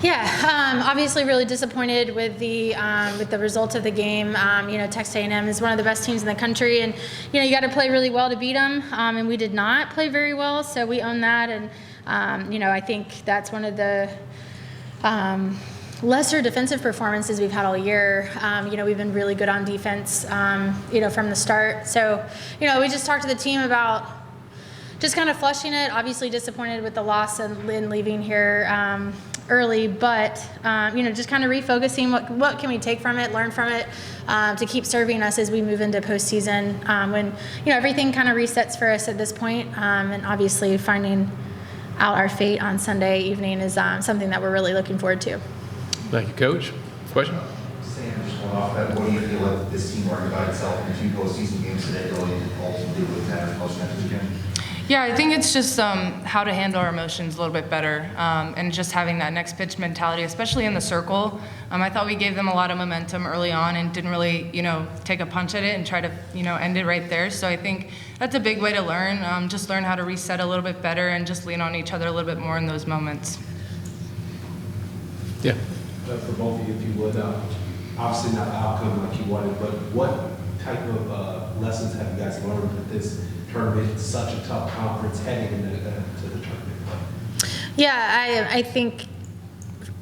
Obviously really disappointed with the results of the game. Texas A&M is one of the best teams in the country, and you got to play really well to beat them. And we did not play very well, so we own that. And I think that's one of the lesser defensive performances we've had all year. We've been really good on defense, from the start. So, we just talked to the team about just kind of flushing it. Obviously disappointed with the loss and leaving here early, but just kind of refocusing what can we take from it, learn from it, to keep serving us as we move into postseason, when everything kind of resets for us at this point, and obviously finding out our fate on Sunday evening is something that we're really looking forward to. Thank you, Coach. Question? Sam, just going off that, what do you feel like this team working by itself in 2 postseason games today really ultimately would matter most next weekend? Yeah, I think it's just how to handle our emotions a little bit better, and just having that next pitch mentality, especially in the circle. I thought we gave them a lot of momentum early on and didn't really, take a punch at it and try to, end it right there. So I think that's a big way to learn, just learn how to reset a little bit better and just lean on each other a little bit more in those moments. Yeah. For both of you, if you would, obviously not the outcome like you wanted, but what type of lessons have you guys learned with this tournament? It's such a tough conference heading into the tournament play. Yeah, I think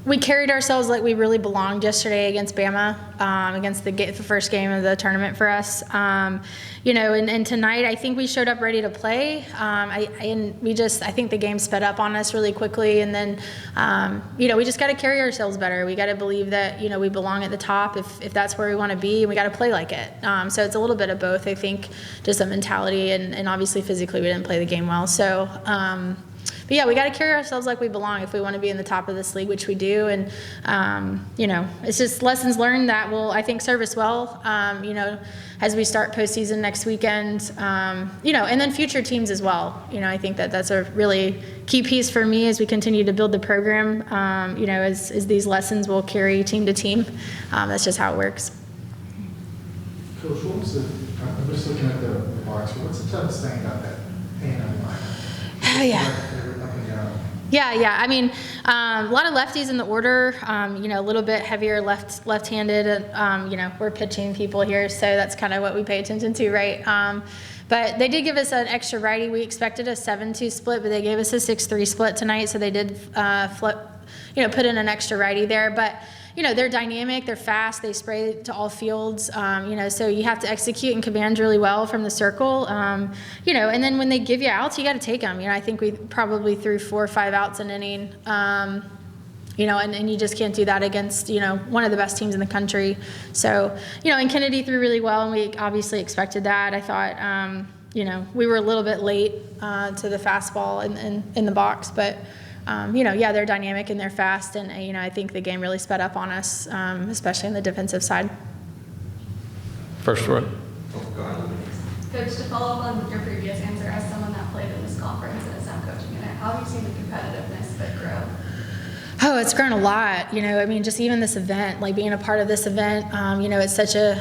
we carried ourselves like we really belonged yesterday against Bama, against the first game of the tournament for us. And tonight I think we showed up ready to play. I think the game sped up on us really quickly, and then we just got to carry ourselves better. We got to believe that we belong at the top if that's where we want to be, and we got to play like it. So it's a little bit of both. I think just a mentality, and obviously physically we didn't play the game well. So. But yeah, we got to carry ourselves like we belong if we want to be in the top of this league, which we do. And, it's just lessons learned that will, I think, serve us well, as we start postseason next weekend, and then future teams as well. I think that's a really key piece for me as we continue to build the program, as these lessons will carry team to team. That's just how it works. Coach, I'm just looking at the box. What's the toughest thing about that A&M line? Yeah. I mean, a lot of lefties in the order, a little bit heavier left-handed. We're pitching people here, so that's kind of what we pay attention to, right? But they did give us an extra righty. We expected a 7-2 split, but they gave us a 6-3 split tonight, so they did put in an extra righty there. But they're dynamic, they're fast, they spray to all fields, so you have to execute and command really well from the circle, and then when they give you outs, you got to take them. I think we probably threw 4 or 5 outs an inning, and you just can't do that against, one of the best teams in the country. So, and Kennedy threw really well, and we obviously expected that. I thought, we were a little bit late to the fastball in the box, but they're dynamic and they're fast, and I think the game really sped up on us, especially on the defensive side. First row. Coach, to follow up on your previous answer, as someone that played in this conference and is now coaching in it, how have you seen the competitiveness that grow? Oh, it's grown a lot. Just even this event, like being a part of this event, it's such a,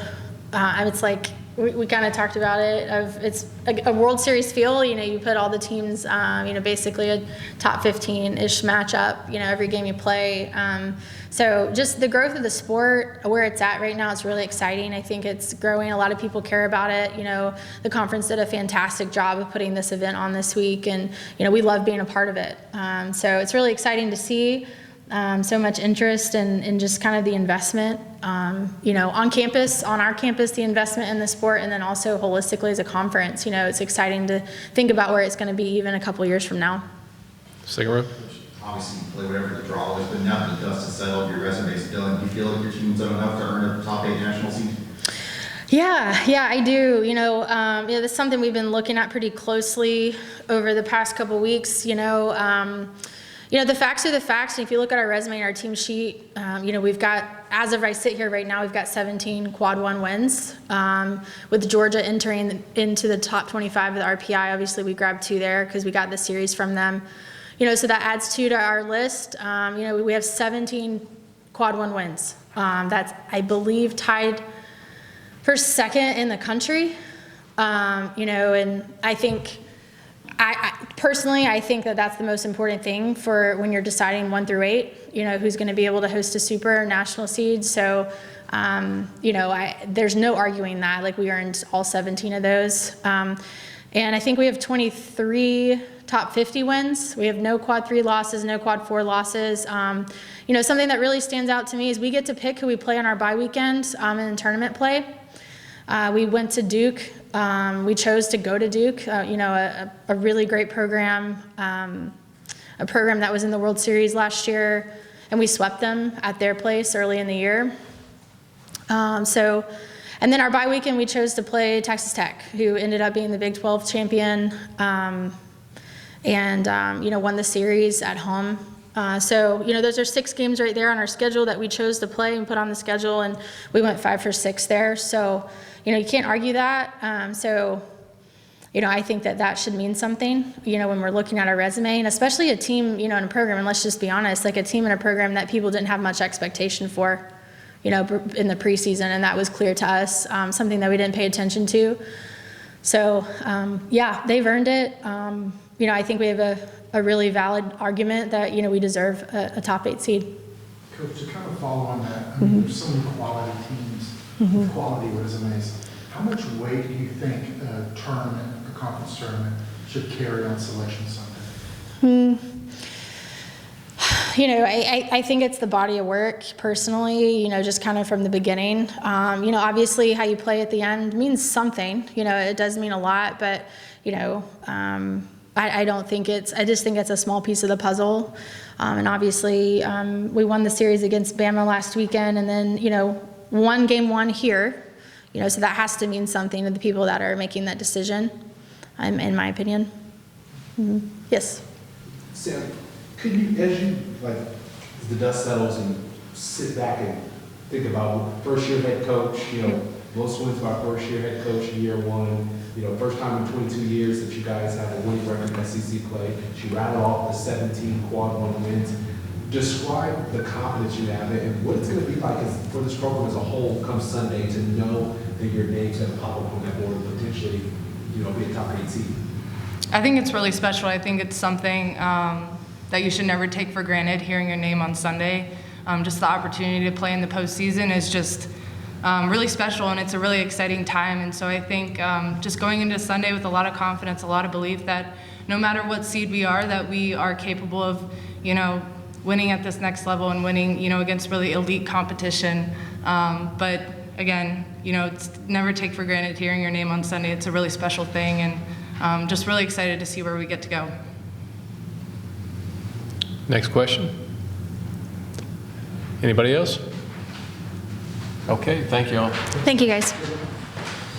it's like, we kind of talked about it. It's a World Series feel. You put all the teams, basically a top 15-ish matchup. Every game you play. So just the growth of the sport, where it's at right now, it's really exciting. I think it's growing. A lot of people care about it. The conference did a fantastic job of putting this event on this week, and we love being a part of it. So it's really exciting to see. So much interest and just kind of the investment, on campus, on our campus, the investment in the sport, and then also holistically as a conference. It's exciting to think about where it's going to be even a couple years from now. Second row. Obviously, you play whatever the draw is, but now that the dust has settled, your resume is done. Do you feel like your team's done enough to earn a top 8 national seed? Yeah, I do. That's something we've been looking at pretty closely over the past couple weeks. The facts are the facts. And if you look at our resume and our team sheet, we've got, as of I sit here right now, we've got 17 quad 1 wins, with Georgia entering into the top 25 of the RPI. Obviously, we grabbed 2 there because we got the series from them. So that adds 2 to our list. We have 17 quad 1 wins. That's, I believe, tied for second in the country. And I think, I personally, I think that that's the most important thing for when you're deciding 1 through 8, who's going to be able to host a super national seed. So, there's no arguing that. Like, we earned all 17 of those. And I think we have 23 top 50 wins. We have no quad 3 losses, no quad 4 losses. Something that really stands out to me is we get to pick who we play on our bye weekend in tournament play. We went to Duke. We chose to go to Duke, a really great program, a program that was in the World Series last year, and we swept them at their place early in the year. And then our bye weekend, we chose to play Texas Tech, who ended up being the Big 12 champion, and won the series at home. Those are 6 games right there on our schedule that we chose to play and put on the schedule, and we went 5 for 6 there. So, you can't argue that. I think that should mean something, when we're looking at our resume, and especially a team, in a program, and let's just be honest, like a team in a program that people didn't have much expectation for, in the preseason, and that was clear to us, something that we didn't pay attention to. So, they've earned it. I think we have a really valid argument that, we deserve a top 8 seed. Coach, to kind of follow on that, there's so many quality teams with quality resumes. How much weight do you think a conference tournament, should carry on Selection Sunday? I think it's the body of work, personally, just kind of from the beginning. Obviously how you play at the end means something, it does mean a lot, but, I don't think I just think it's a small piece of the puzzle. And obviously, we won the series against Bama last weekend, and then, won game 1 here, so that has to mean something to the people that are making that decision, in my opinion. Yes. Sam, could you, as the dust settles and sit back and think about first year head coach, most wins by first year head coach in year 1, first time in 22 years that you guys have a winning record in SEC play. She rattled off the 17 quad 1 wins. Describe the confidence you have and what it's going to be like for this program as a whole come Sunday to know that your name's going to pop up on that board and potentially, be a top 8 seed. I think it's really special. I think it's something that you should never take for granted, hearing your name on Sunday. Just the opportunity to play in the postseason is just really special, and it's a really exciting time. And so I think just going into Sunday with a lot of confidence, a lot of belief that no matter what seed we are, that we are capable of, winning at this next level and winning, against really elite competition. But again, it's never take for granted hearing your name on Sunday. It's a really special thing, and just really excited to see where we get to go. Next question. Anybody else? Okay, thank you all. Thank you, guys.